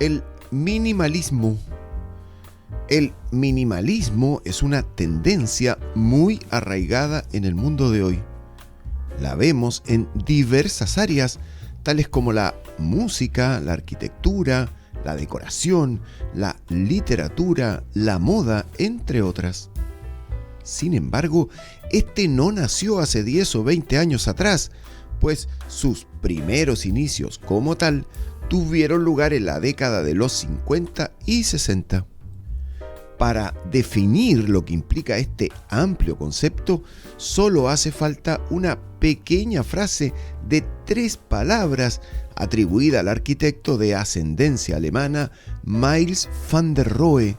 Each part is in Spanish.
El minimalismo. El minimalismo es una tendencia muy arraigada en el mundo de hoy. La vemos en diversas áreas, tales como la música, la arquitectura, la decoración, la literatura, la moda, entre otras. Sin embargo, este no nació hace 10 o 20 años atrás, pues sus primeros inicios como tal tuvieron lugar en la década de los 50 y 60. Para definir lo que implica este amplio concepto, solo hace falta una pequeña frase de 3 palabras atribuida al arquitecto de ascendencia alemana Mies van der Rohe: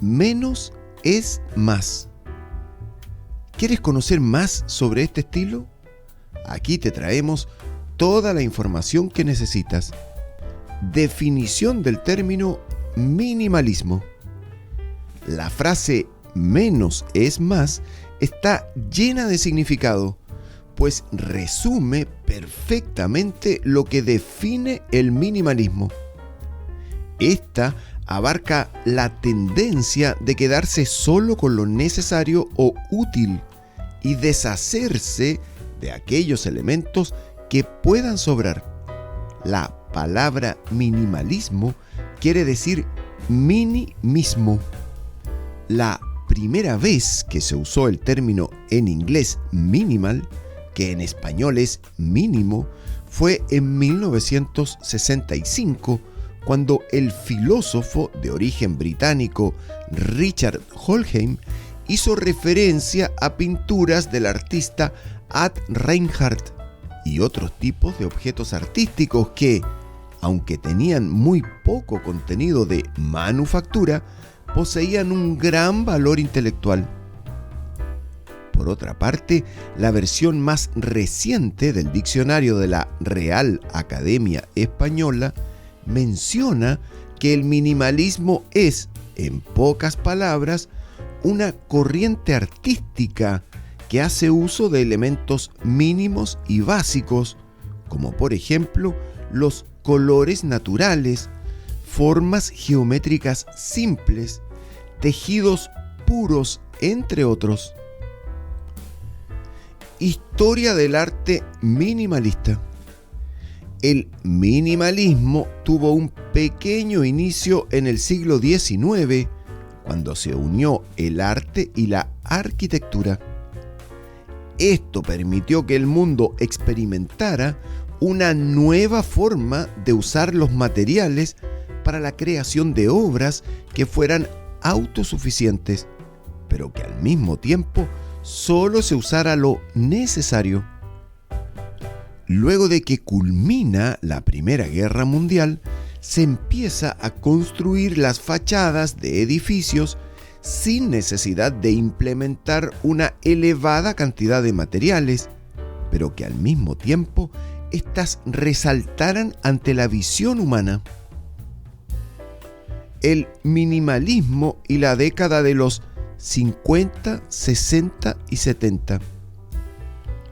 menos es más. ¿Quieres conocer más sobre este estilo? Aquí te traemos toda la información que necesitas. Definición del término minimalismo. La frase menos es más está llena de significado, pues resume perfectamente lo que define el minimalismo. Esta abarca la tendencia de quedarse solo con lo necesario o útil y deshacerse de aquellos elementos que puedan sobrar. La palabra minimalismo quiere decir mini mismo. La primera vez que se usó el término en inglés minimal, que en español es mínimo, fue en 1965, cuando el filósofo de origen británico Richard Holheim hizo referencia a pinturas del artista Ad Reinhardt y otros tipos de objetos artísticos que, aunque tenían muy poco contenido de manufactura, poseían un gran valor intelectual. Por otra parte, la versión más reciente del diccionario de la Real Academia Española menciona que el minimalismo es, en pocas palabras, una corriente artística que hace uso de elementos mínimos y básicos, como por ejemplo los colores naturales, formas geométricas simples, tejidos puros, entre otros. Historia del arte minimalista. El minimalismo tuvo un pequeño inicio en el siglo XIX, cuando se unió el arte y la arquitectura. Esto permitió que el mundo experimentara una nueva forma de usar los materiales para la creación de obras que fueran autosuficientes, pero que al mismo tiempo solo se usara lo necesario. Luego de que culmina la Primera Guerra Mundial, se empieza a construir las fachadas de edificios sin necesidad de implementar una elevada cantidad de materiales, pero que al mismo tiempo éstas resaltaran ante la visión humana. El minimalismo y la década de los 50, 60 y 70.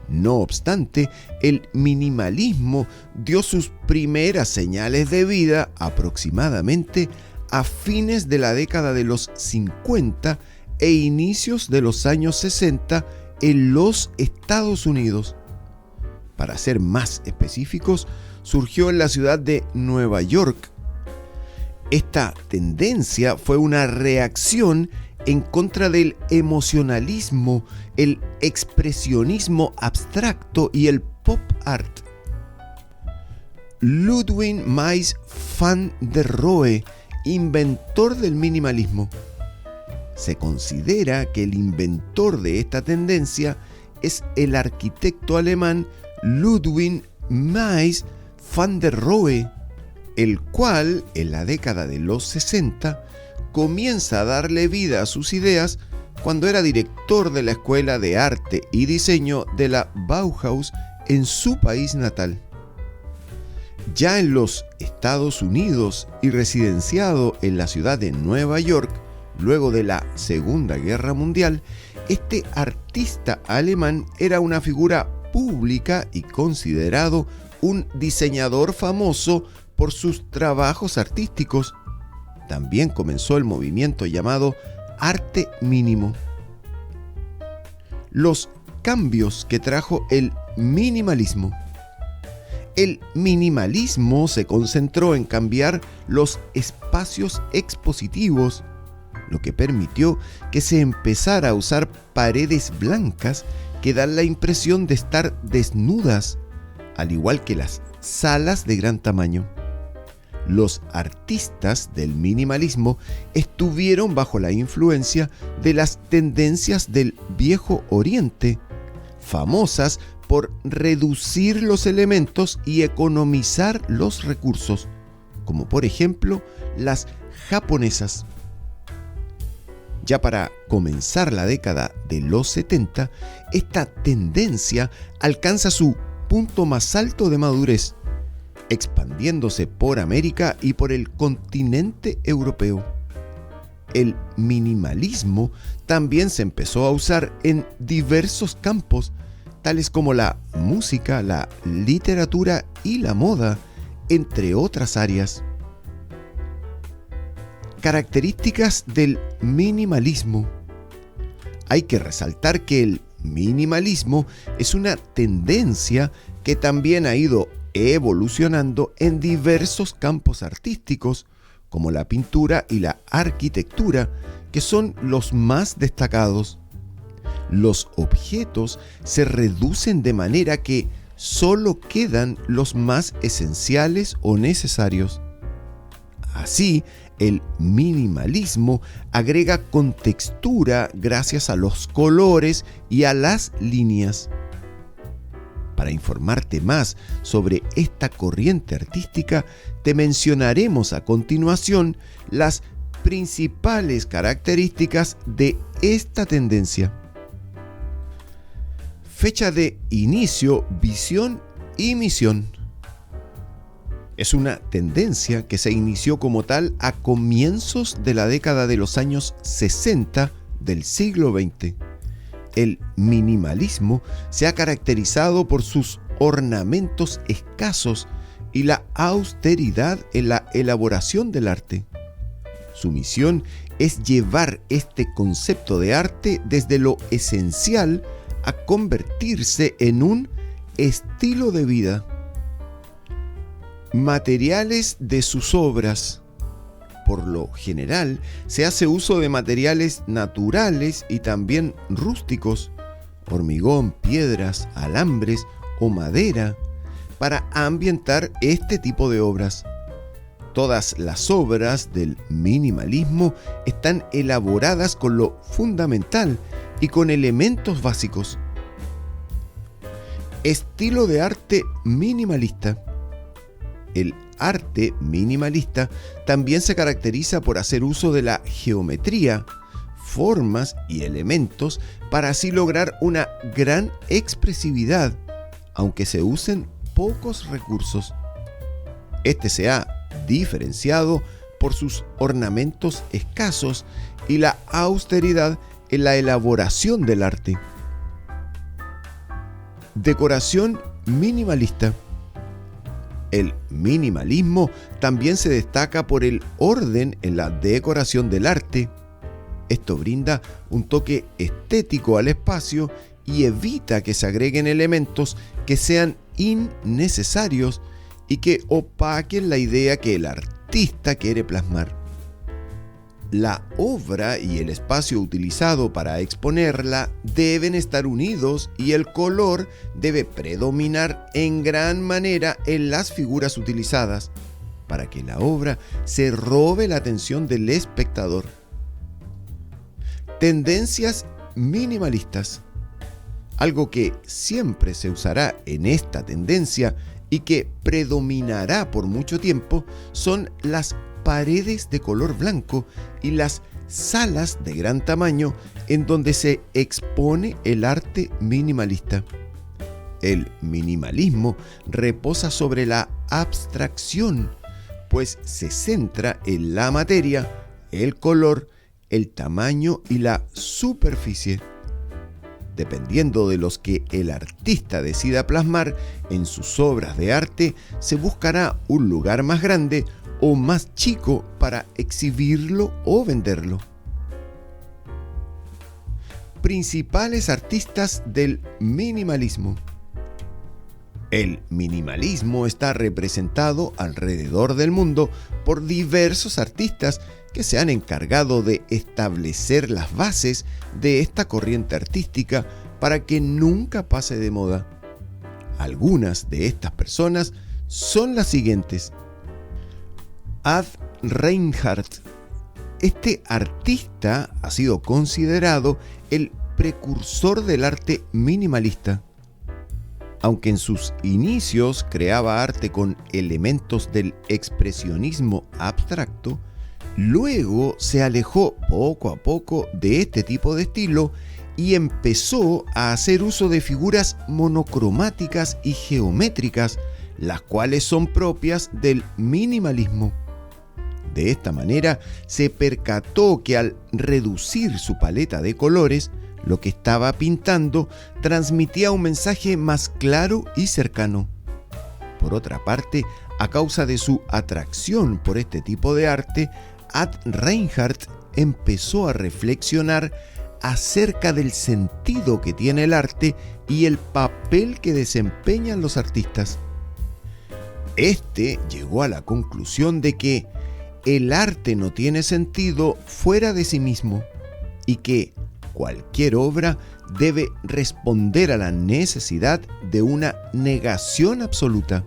No obstante, el minimalismo dio sus primeras señales de vida aproximadamente a fines de la década de los 50 e inicios de los años 60 en los Estados Unidos. Para ser más específicos, surgió en la ciudad de Nueva York. Esta tendencia fue una reacción en contra del emocionalismo, el expresionismo abstracto y el pop art. Ludwig Mies van der Rohe, inventor del minimalismo. Se considera que el inventor de esta tendencia es el arquitecto alemán Ludwig Mies van der Rohe, el cual en la década de los 60 comienza a darle vida a sus ideas cuando era director de la Escuela de Arte y Diseño de la Bauhaus en su país natal. Ya en los Estados Unidos y residenciado en la ciudad de Nueva York, luego de la Segunda Guerra Mundial, este artista alemán era una figura pública y considerado un diseñador famoso por sus trabajos artísticos, también comenzó el movimiento llamado arte mínimo. Los cambios que trajo el minimalismo. El minimalismo se concentró en cambiar los espacios expositivos, lo que permitió que se empezara a usar paredes blancas que dan la impresión de estar desnudas, al igual que las salas de gran tamaño. Los artistas del minimalismo estuvieron bajo la influencia de las tendencias del Viejo Oriente, famosas por reducir los elementos y economizar los recursos, como por ejemplo las japonesas. Ya para comenzar la década de los 70, esta tendencia alcanza su punto más alto de madurez, expandiéndose por América y por el continente europeo. El minimalismo también se empezó a usar en diversos campos, tales como la música, la literatura y la moda, entre otras áreas. Características del minimalismo. Hay que resaltar que el minimalismo es una tendencia que también ha ido evolucionando en diversos campos artísticos, como la pintura y la arquitectura, que son los más destacados. Los objetos se reducen de manera que solo quedan los más esenciales o necesarios. Así, el minimalismo agrega contextura gracias a los colores y a las líneas. Para informarte más sobre esta corriente artística, te mencionaremos a continuación las principales características de esta tendencia. Fecha de inicio, visión y misión. Es una tendencia que se inició como tal a comienzos de la década de los años 60 del siglo XX. El minimalismo se ha caracterizado por sus ornamentos escasos y la austeridad en la elaboración del arte. Su misión es llevar este concepto de arte desde lo esencial a convertirse en un estilo de vida. Materiales de sus obras. Por lo general, se hace uso de materiales naturales y también rústicos, hormigón, piedras, alambres o madera, para ambientar este tipo de obras. Todas las obras del minimalismo están elaboradas con lo fundamental y con elementos básicos. Estilo de arte minimalista. El arte minimalista también se caracteriza por hacer uso de la geometría, formas y elementos para así lograr una gran expresividad, aunque se usen pocos recursos. Este se ha diferenciado por sus ornamentos escasos y la austeridad en la elaboración del arte. Decoración minimalista. El minimalismo también se destaca por el orden en la decoración del arte. Esto brinda un toque estético al espacio y evita que se agreguen elementos que sean innecesarios y que opaquen la idea que el artista quiere plasmar. La obra y el espacio utilizado para exponerla deben estar unidos y el color debe predominar en gran manera en las figuras utilizadas para que la obra se robe la atención del espectador. Tendencias minimalistas. Algo que siempre se usará en esta tendencia y que predominará por mucho tiempo son las paredes de color blanco y las salas de gran tamaño en donde se expone el arte minimalista. El minimalismo reposa sobre la abstracción, pues se centra en la materia, el color, el tamaño y la superficie. Dependiendo de los que el artista decida plasmar en sus obras de arte, se buscará un lugar más grande o más chico para exhibirlo o venderlo. Principales artistas del minimalismo. El minimalismo está representado alrededor del mundo por diversos artistas que se han encargado de establecer las bases de esta corriente artística para que nunca pase de moda. Algunas de estas personas son las siguientes. Ad Reinhardt. Este artista ha sido considerado el precursor del arte minimalista. Aunque en sus inicios creaba arte con elementos del expresionismo abstracto, luego se alejó poco a poco de este tipo de estilo y empezó a hacer uso de figuras monocromáticas y geométricas, las cuales son propias del minimalismo. De esta manera se percató que al reducir su paleta de colores, lo que estaba pintando transmitía un mensaje más claro y cercano. Por otra parte, a causa de su atracción por este tipo de arte, Ad Reinhardt empezó a reflexionar acerca del sentido que tiene el arte y el papel que desempeñan los artistas. Este llegó a la conclusión de que el arte no tiene sentido fuera de sí mismo y que cualquier obra debe responder a la necesidad de una negación absoluta.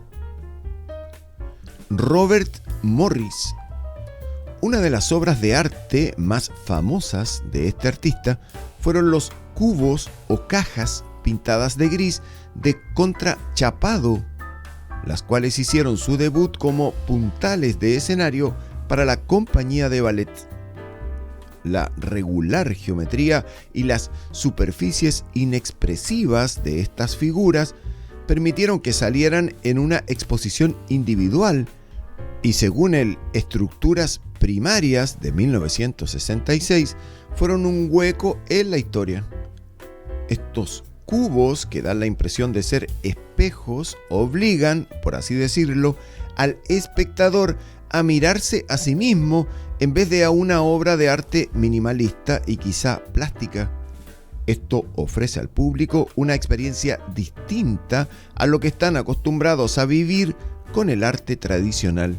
Robert Morris. Una de las obras de arte más famosas de este artista fueron los cubos o cajas pintadas de gris de contrachapado, las cuales hicieron su debut como puntales de escenario para la compañía de ballet. La regular geometría y las superficies inexpresivas de estas figuras permitieron que salieran en una exposición individual y, según el Estructuras Primarias de 1966, fueron un hueco en la historia. Estos cubos, que dan la impresión de ser espejos, obligan, por así decirlo, al espectador a mirarse a sí mismo en vez de a una obra de arte minimalista y quizá plástica. Esto ofrece al público una experiencia distinta a lo que están acostumbrados a vivir con el arte tradicional.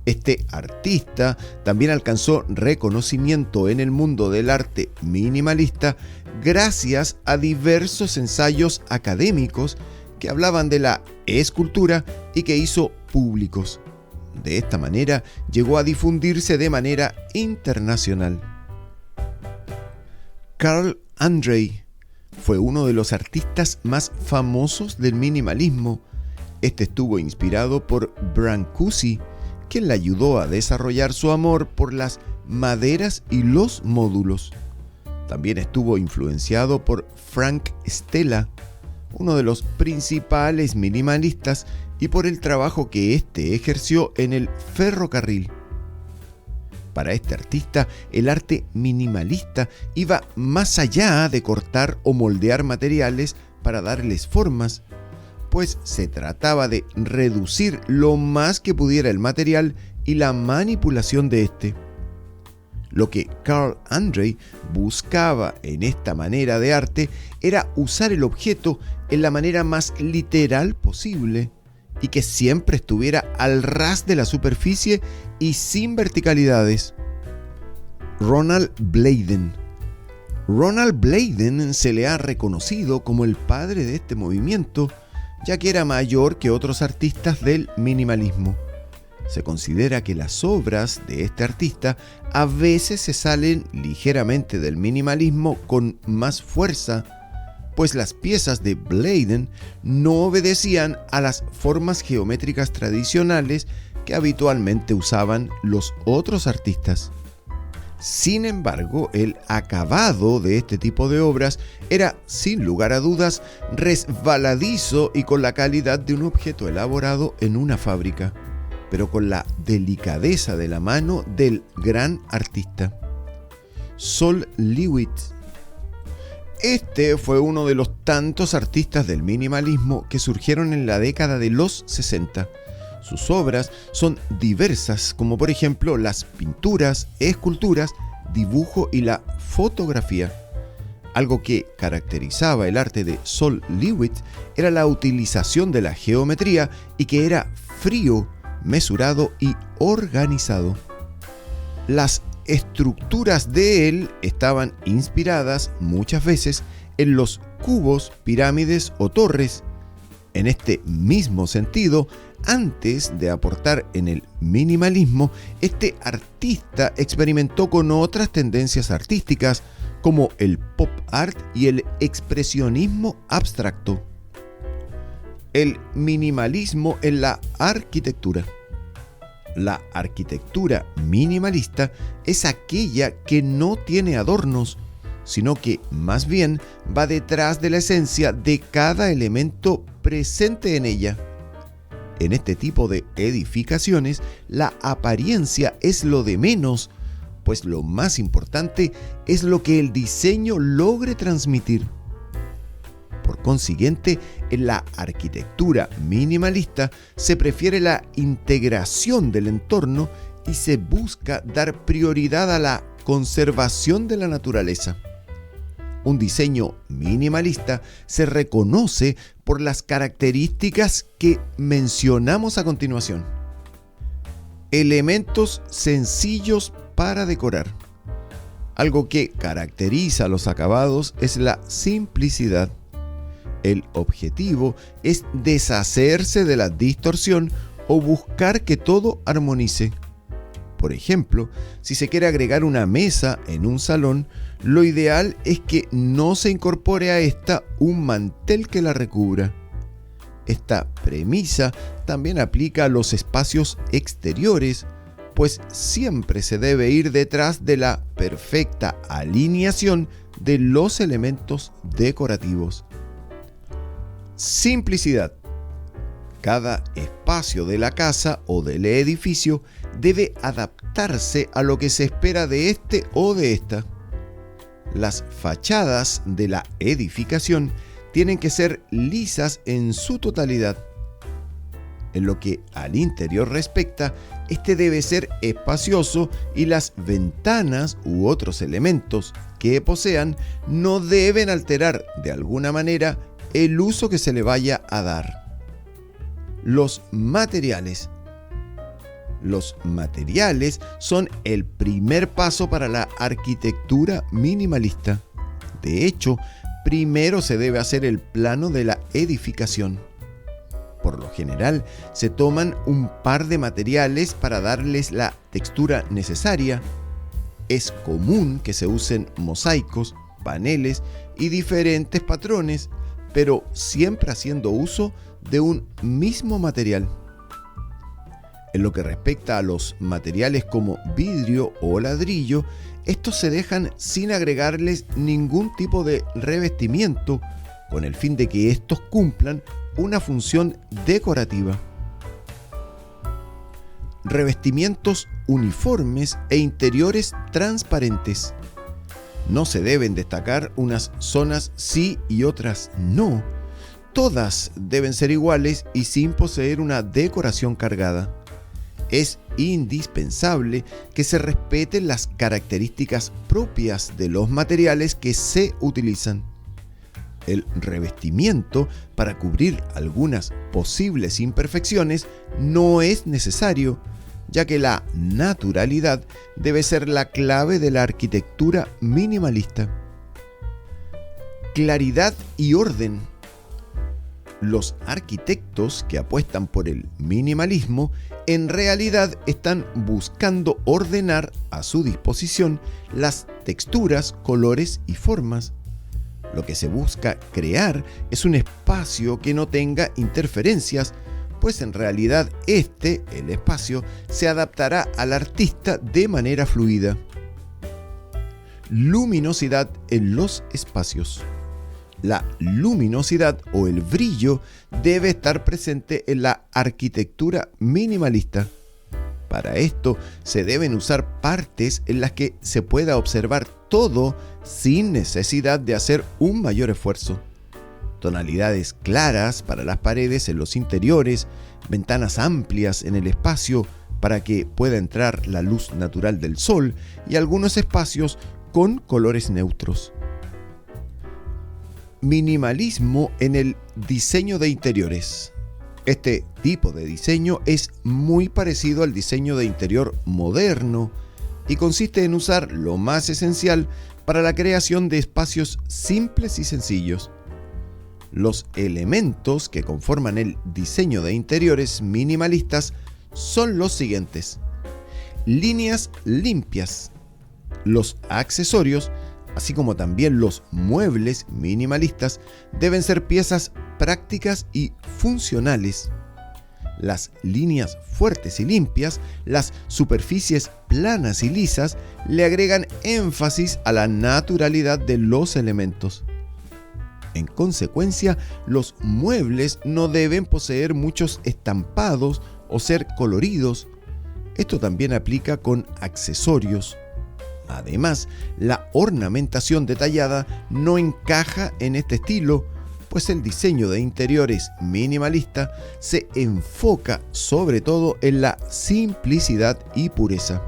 Este artista también alcanzó reconocimiento en el mundo del arte minimalista gracias a diversos ensayos académicos que hablaban de la escultura y que hizo públicos. De esta manera llegó a difundirse de manera internacional. Carl Andre fue uno de los artistas más famosos del minimalismo. Este estuvo inspirado por Brancusi, quien le ayudó a desarrollar su amor por las maderas y los módulos. También estuvo influenciado por Frank Stella, uno de los principales minimalistas, y por el trabajo que éste ejerció en el ferrocarril. Para este artista, el arte minimalista iba más allá de cortar o moldear materiales para darles formas, pues se trataba de reducir lo más que pudiera el material y la manipulación de este. Lo que Carl Andre buscaba en esta manera de arte era usar el objeto en la manera más literal posible y que siempre estuviera al ras de la superficie y sin verticalidades. Ronald Blayden. Ronald Blayden se le ha reconocido como el padre de este movimiento, ya que era mayor que otros artistas del minimalismo. Se considera que las obras de este artista a veces se salen ligeramente del minimalismo con más fuerza, pues las piezas de Blayden no obedecían a las formas geométricas tradicionales que habitualmente usaban los otros artistas. Sin embargo, el acabado de este tipo de obras era, sin lugar a dudas, resbaladizo y con la calidad de un objeto elaborado en una fábrica, pero con la delicadeza de la mano del gran artista. Sol Lewitt. Este fue uno de los tantos artistas del minimalismo que surgieron en la década de los 60. Sus obras son diversas, como por ejemplo las pinturas, esculturas, dibujo y la fotografía. Algo que caracterizaba el arte de Sol LeWitt era la utilización de la geometría y que era frío, mesurado y organizado. Las estructuras de él estaban inspiradas muchas veces en los cubos, pirámides o torres. En este mismo sentido, antes de aportar en el minimalismo, este artista experimentó con otras tendencias artísticas como el pop art y el expresionismo abstracto. El minimalismo en la arquitectura. La arquitectura minimalista es aquella que no tiene adornos, sino que más bien va detrás de la esencia de cada elemento presente en ella. En este tipo de edificaciones, la apariencia es lo de menos, pues lo más importante es lo que el diseño logre transmitir. Por consiguiente, en la arquitectura minimalista se prefiere la integración del entorno y se busca dar prioridad a la conservación de la naturaleza. Un diseño minimalista se reconoce por las características que mencionamos a continuación. Elementos sencillos para decorar. Algo que caracteriza a los acabados es la simplicidad. El objetivo es deshacerse de la distorsión o buscar que todo armonice. Por ejemplo, si se quiere agregar una mesa en un salón, lo ideal es que no se incorpore a esta un mantel que la recubra. Esta premisa también aplica a los espacios exteriores, pues siempre se debe ir detrás de la perfecta alineación de los elementos decorativos. Simplicidad. Cada espacio de la casa o del edificio debe adaptarse a lo que se espera de este o de esta. Las fachadas de la edificación tienen que ser lisas en su totalidad. En lo que al interior respecta, este debe ser espacioso y las ventanas u otros elementos que posean no deben alterar de alguna manera el uso que se le vaya a dar. Los materiales. Los materiales son el primer paso para la arquitectura minimalista. De hecho, primero se debe hacer el plano de la edificación. Por lo general, se toman un par de materiales para darles la textura necesaria. Es común que se usen mosaicos, paneles y diferentes patrones, pero siempre haciendo uso de un mismo material. En lo que respecta a los materiales como vidrio o ladrillo, estos se dejan sin agregarles ningún tipo de revestimiento, con el fin de que estos cumplan una función decorativa. Revestimientos uniformes e interiores transparentes. No se deben destacar unas zonas sí y otras no. Todas deben ser iguales y sin poseer una decoración cargada. Es indispensable que se respeten las características propias de los materiales que se utilizan. El revestimiento para cubrir algunas posibles imperfecciones no es necesario, ya que la naturalidad debe ser la clave de la arquitectura minimalista. Claridad y orden. Los arquitectos que apuestan por el minimalismo en realidad están buscando ordenar a su disposición las texturas, colores y formas. Lo que se busca crear es un espacio que no tenga interferencias, pues en realidad el espacio, se adaptará al artista de manera fluida. Luminosidad en los espacios. La luminosidad o el brillo debe estar presente en la arquitectura minimalista. Para esto se deben usar partes en las que se pueda observar todo sin necesidad de hacer un mayor esfuerzo. Tonalidades claras para las paredes en los interiores, ventanas amplias en el espacio para que pueda entrar la luz natural del sol y algunos espacios con colores neutros. Minimalismo en el diseño de interiores. Este tipo de diseño es muy parecido al diseño de interior moderno y consiste en usar lo más esencial para la creación de espacios simples y sencillos. Los elementos que conforman el diseño de interiores minimalistas son los siguientes: líneas limpias. Los accesorios, así como también los muebles minimalistas, deben ser piezas prácticas y funcionales. Las líneas fuertes y limpias, las superficies planas y lisas, le agregan énfasis a la naturalidad de los elementos. En consecuencia, los muebles no deben poseer muchos estampados o ser coloridos. Esto también aplica con accesorios. Además, la ornamentación detallada no encaja en este estilo, pues el diseño de interiores minimalista se enfoca sobre todo en la simplicidad y pureza.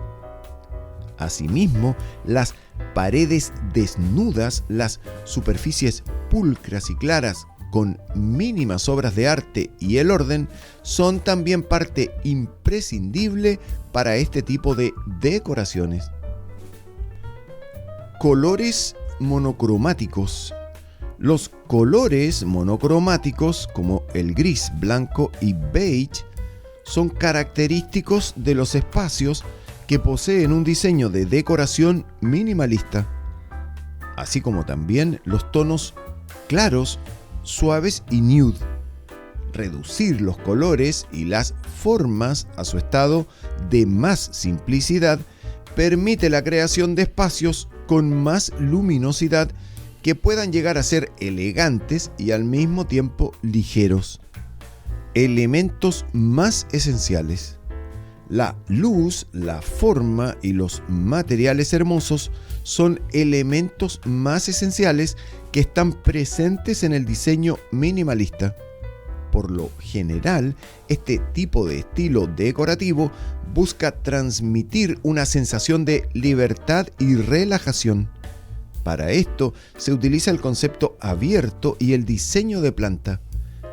Asimismo, las paredes desnudas, las superficies pulcras y claras con mínimas obras de arte y el orden son también parte imprescindible para este tipo de decoraciones. Colores monocromáticos. Los colores monocromáticos, como el gris, blanco y beige, son característicos de los espacios que poseen un diseño de decoración minimalista, así como también los tonos claros, suaves y nude. Reducir los colores y las formas a su estado de más simplicidad permite la creación de espacios con más luminosidad que puedan llegar a ser elegantes y al mismo tiempo ligeros. Elementos más esenciales. La luz, la forma y los materiales hermosos son elementos más esenciales que están presentes en el diseño minimalista. Por lo general, este tipo de estilo decorativo busca transmitir una sensación de libertad y relajación. Para esto se utiliza el concepto abierto y el diseño de planta.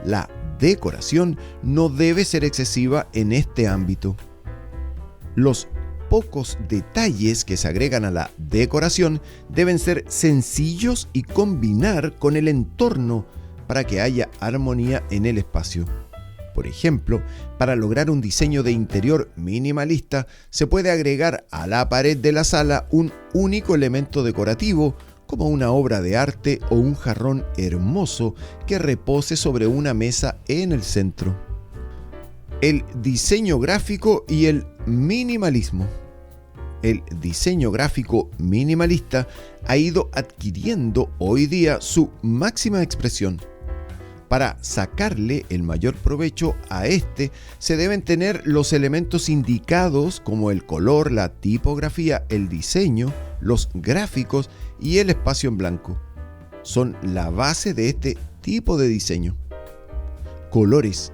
La decoración no debe ser excesiva en este ámbito. Los pocos detalles que se agregan a la decoración deben ser sencillos y combinar con el entorno para que haya armonía en el espacio. Por ejemplo, para lograr un diseño de interior minimalista, se puede agregar a la pared de la sala un único elemento decorativo, como una obra de arte o un jarrón hermoso que repose sobre una mesa en el centro. El diseño gráfico y el minimalismo. El diseño gráfico minimalista ha ido adquiriendo hoy día su máxima expresión. Para sacarle el mayor provecho a este, se deben tener los elementos indicados como el color, la tipografía, el diseño, los gráficos y el espacio en blanco. Son la base de este tipo de diseño. Colores.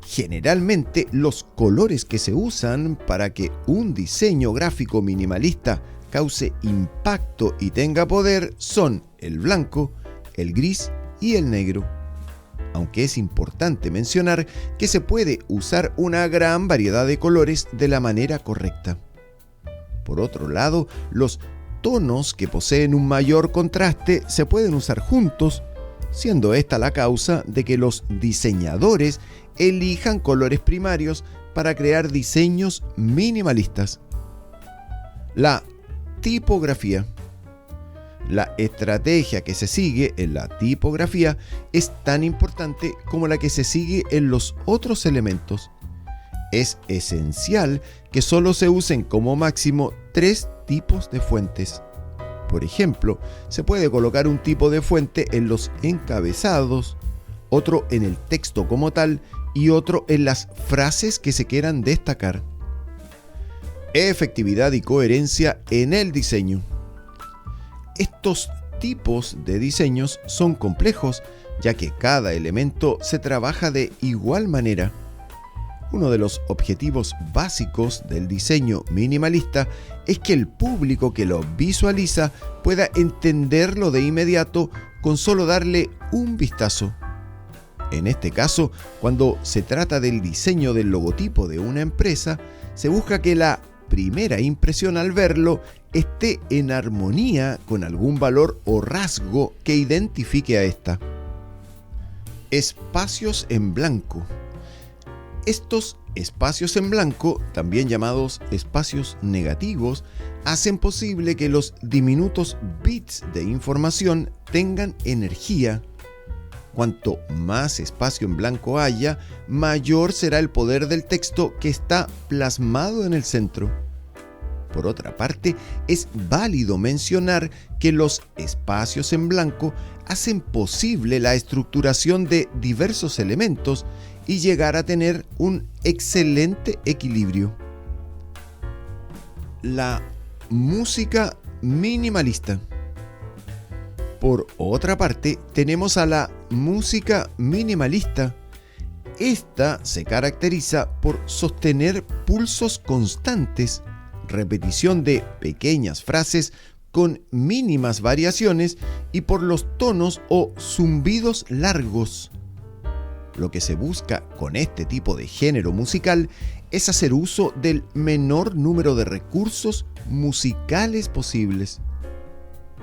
Generalmente, los colores que se usan para que un diseño gráfico minimalista cause impacto y tenga poder son el blanco, el gris y el negro. Aunque es importante mencionar que se puede usar una gran variedad de colores de la manera correcta. Por otro lado, los tonos que poseen un mayor contraste se pueden usar juntos, siendo esta la causa de que los diseñadores elijan colores primarios para crear diseños minimalistas. La tipografía. La estrategia que se sigue en la tipografía es tan importante como la que se sigue en los otros elementos. Es esencial que solo se usen como máximo 3 tipos de fuentes. Por ejemplo, se puede colocar un tipo de fuente en los encabezados, otro en el texto como tal y otro en las frases que se quieran destacar. Efectividad y coherencia en el diseño. Estos tipos de diseños son complejos, ya que cada elemento se trabaja de igual manera. Uno de los objetivos básicos del diseño minimalista es que el público que lo visualiza pueda entenderlo de inmediato con solo darle un vistazo. En este caso, cuando se trata del diseño del logotipo de una empresa, se busca que la primera impresión al verlo esté en armonía con algún valor o rasgo que identifique a esta. Espacios en blanco. Estos espacios en blanco, también llamados espacios negativos, hacen posible que los diminutos bits de información tengan energía. Cuanto más espacio en blanco haya, mayor será el poder del texto que está plasmado en el centro. Por otra parte, es válido mencionar que los espacios en blanco hacen posible la estructuración de diversos elementos y llegar a tener un excelente equilibrio. La música minimalista. Por otra parte, tenemos a la música minimalista. Esta se caracteriza por sostener pulsos constantes, repetición de pequeñas frases con mínimas variaciones y por los tonos o zumbidos largos. Lo que se busca con este tipo de género musical es hacer uso del menor número de recursos musicales posibles.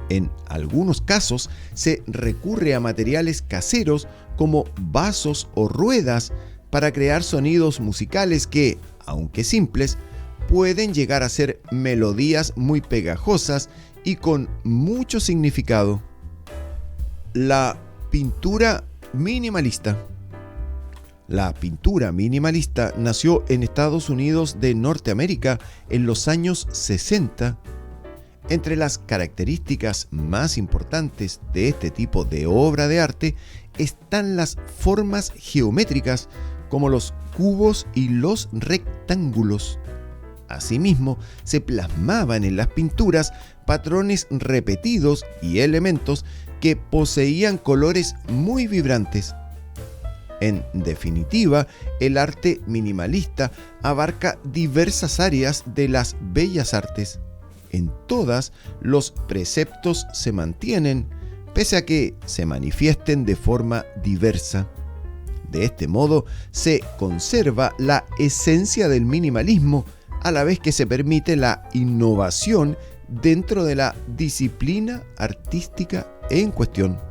En algunos casos se recurre a materiales caseros como vasos o ruedas para crear sonidos musicales que, aunque simples, pueden llegar a ser melodías muy pegajosas y con mucho significado. La pintura minimalista. La pintura minimalista nació en Estados Unidos de Norteamérica en los años 60. Entre las características más importantes de este tipo de obra de arte están las formas geométricas como los cubos y los rectángulos. Asimismo, se plasmaban en las pinturas patrones repetidos y elementos que poseían colores muy vibrantes. En definitiva, el arte minimalista abarca diversas áreas de las bellas artes. En todas, los preceptos se mantienen, pese a que se manifiesten de forma diversa. De este modo, se conserva la esencia del minimalismo, a la vez que se permite la innovación dentro de la disciplina artística en cuestión.